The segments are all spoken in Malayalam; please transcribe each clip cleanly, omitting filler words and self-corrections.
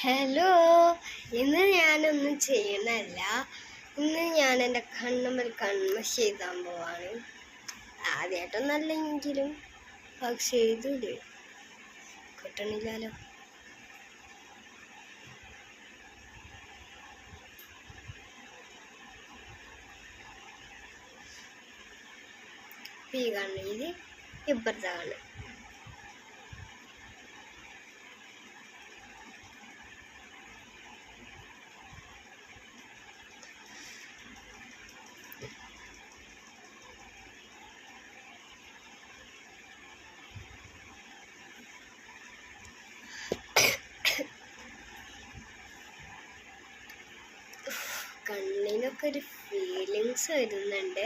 ഹലോ, ഇന്ന് ഞാനൊന്നും ചെയ്യണല്ല. ഇന്ന് ഞാൻ എൻ്റെ കണ്ണുമ്മൽ കൺമഷി എഴുതാൻ പോവാണ്. ആദ്യമായിട്ടൊന്നല്ലെങ്കിലും പക്ഷെ എഴുതൂലേ, കിട്ടണില്ലല്ലോ. ഈ കണ്ണിൽ ഇപ്പുറത്തെ കണ്ണ്. കണ്ണിനൊക്കെ ഒരു ഫീലിങ്സ് വരുന്നുണ്ട്.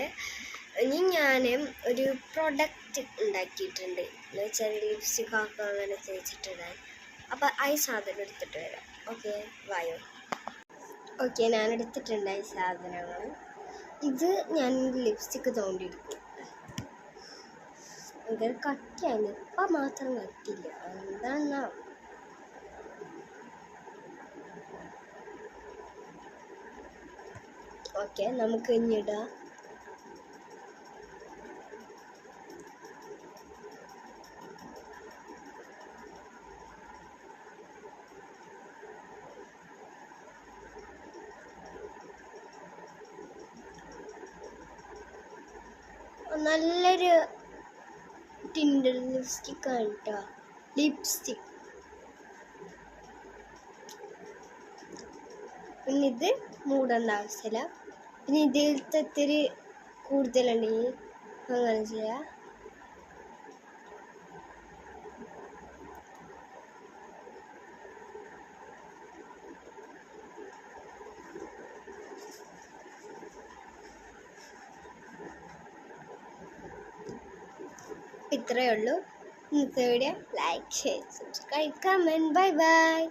ഇനി ഞാൻ ഒരു പ്രൊഡക്റ്റ് ഉണ്ടാക്കിയിട്ടുണ്ട് എന്ന് വെച്ചാൽ ലിപ്സ്റ്റിക് ഒക്കെ അങ്ങനെ തേച്ചിട്ടിടാൻ. അപ്പം ആ സാധനം എടുത്തിട്ട് വരാം. ഓക്കെ, വായോ. ഓക്കെ, ഞാൻ എടുത്തിട്ടുണ്ട് ഈ സാധനങ്ങൾ. ഇത് ഞാൻ ലിപ്സ്റ്റിക്ക് തോണ്ടിയെടുക്കും. ഭയങ്കര കട്ടിയാണ്, ഇപ്പം മാത്രം കട്ടില്ല, എന്താണെന്നാ. ഓക്കെ, നമുക്ക് ഇനിയിടാം. നല്ലൊരു ടിൻഡർ ലിപ്സ്റ്റിക് ആണ് കേട്ടോ. ലിപ്സ്റ്റിക് പിന്നെ ഇത് മൂടേണ്ട ആവശ്യമില്ല. പിന്നെ ഇതിലത്തെ ഇത്തിരി കൂടുതലുണ്ടെങ്കിൽ അങ്ങനെ ചെയ്യാം. ഇത്രയേ ഉള്ളൂ. ഇന്നത്തെ video like, share, subscribe, comment. Bye bye.